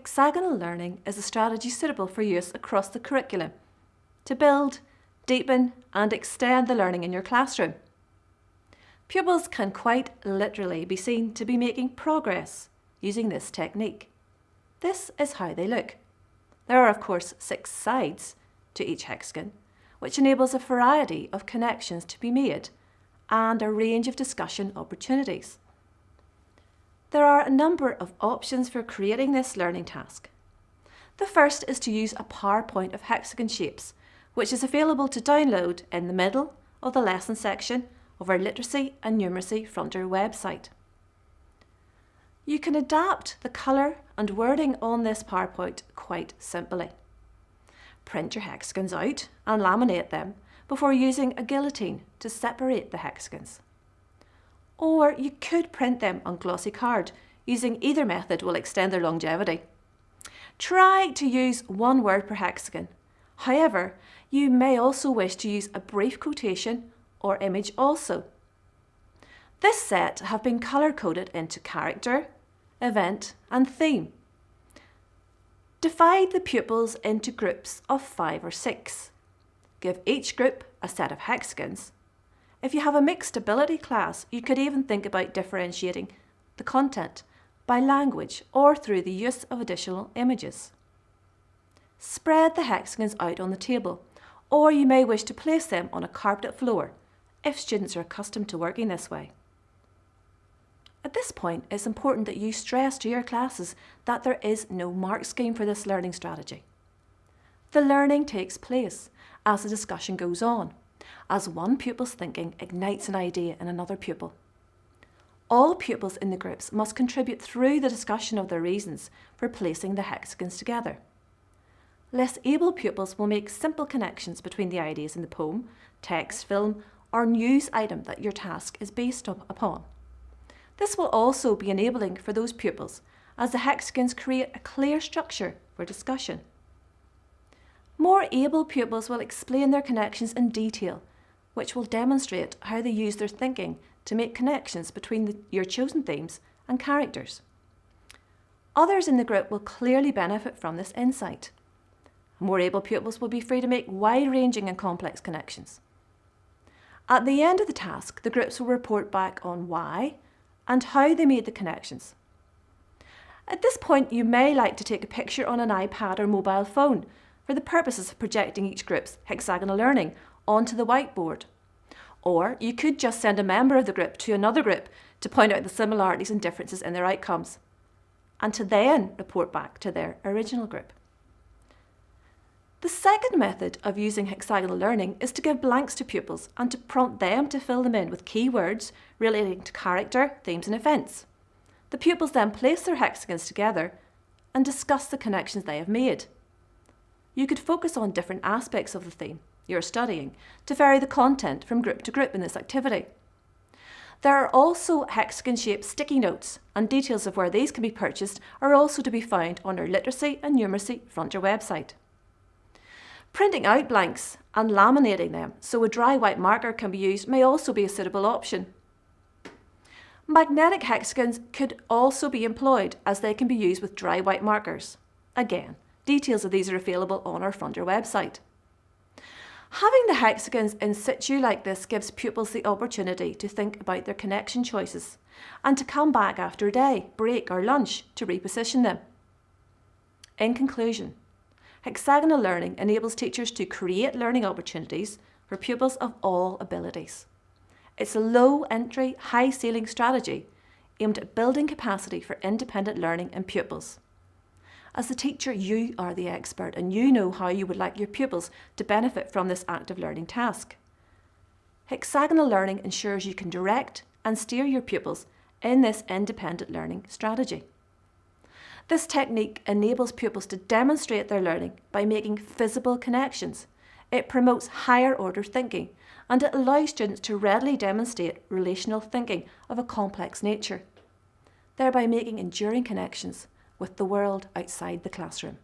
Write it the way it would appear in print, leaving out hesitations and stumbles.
Hexagonal learning is a strategy suitable for use across the curriculum to build, deepen and extend the learning in your classroom. Pupils can quite literally be seen to be making progress using this technique. This is how they look. There are of course 6 sides to each hexagon, which enables a variety of connections to be made and a range of discussion opportunities. There are a number of options for creating this learning task. The first is to use a PowerPoint of hexagon shapes, which is available to download in the middle of the lesson section of our Literacy and Numeracy Frontier website. You can adapt the colour and wording on this PowerPoint quite simply. Print your hexagons out and laminate them before using a guillotine to separate the hexagons. Or you could print them on glossy card. Using either method will extend their longevity. Try to use one word per hexagon. However, you may also wish to use a brief quotation or image also. This set have been colour-coded into character, event and theme. Divide the pupils into groups of 5 or 6. Give each group a set of hexagons. If you have a mixed ability class, you could even think about differentiating the content by language or through the use of additional images. Spread the hexagons out on the table, or you may wish to place them on a carpeted floor if students are accustomed to working this way. At this point, it's important that you stress to your classes that there is no mark scheme for this learning strategy. The learning takes place as the discussion goes on, as one pupil's thinking ignites an idea in another pupil. All pupils in the groups must contribute through the discussion of their reasons for placing the hexagons together. Less able pupils will make simple connections between the ideas in the poem, text, film or news item that your task is based upon. This will also be enabling for those pupils as the hexagons create a clear structure for discussion. More able pupils will explain their connections in detail, which will demonstrate how they use their thinking to make connections between your chosen themes and characters. Others in the group will clearly benefit from this insight. More able pupils will be free to make wide-ranging and complex connections. At the end of the task, the groups will report back on why and how they made the connections. At this point, you may like to take a picture on an iPad or mobile phone for the purposes of projecting each group's hexagonal learning onto the whiteboard. Or you could just send a member of the group to another group to point out the similarities and differences in their outcomes, and to then report back to their original group. The second method of using hexagonal learning is to give blanks to pupils and to prompt them to fill them in with keywords relating to character, themes and events. The pupils then place their hexagons together and discuss the connections they have made. You could focus on different aspects of the theme you're studying to vary the content from group to group in this activity. There are also hexagon-shaped sticky notes, and details of where these can be purchased are also to be found on our Literacy and Numeracy Frontier website. Printing out blanks and laminating them so a dry white marker can be used may also be a suitable option. Magnetic hexagons could also be employed as they can be used with dry white markers. Again, details of these are available on our Frontier website. Having the hexagons in situ like this gives pupils the opportunity to think about their connection choices and to come back after a day, break or lunch to reposition them. In conclusion, hexagonal learning enables teachers to create learning opportunities for pupils of all abilities. It's a low-entry, high-ceiling strategy aimed at building capacity for independent learning in pupils. As the teacher, you are the expert and you know how you would like your pupils to benefit from this active learning task. Hexagonal learning ensures you can direct and steer your pupils in this independent learning strategy. This technique enables pupils to demonstrate their learning by making visible connections. It promotes higher order thinking and it allows students to readily demonstrate relational thinking of a complex nature, thereby making enduring connections with the world outside the classroom.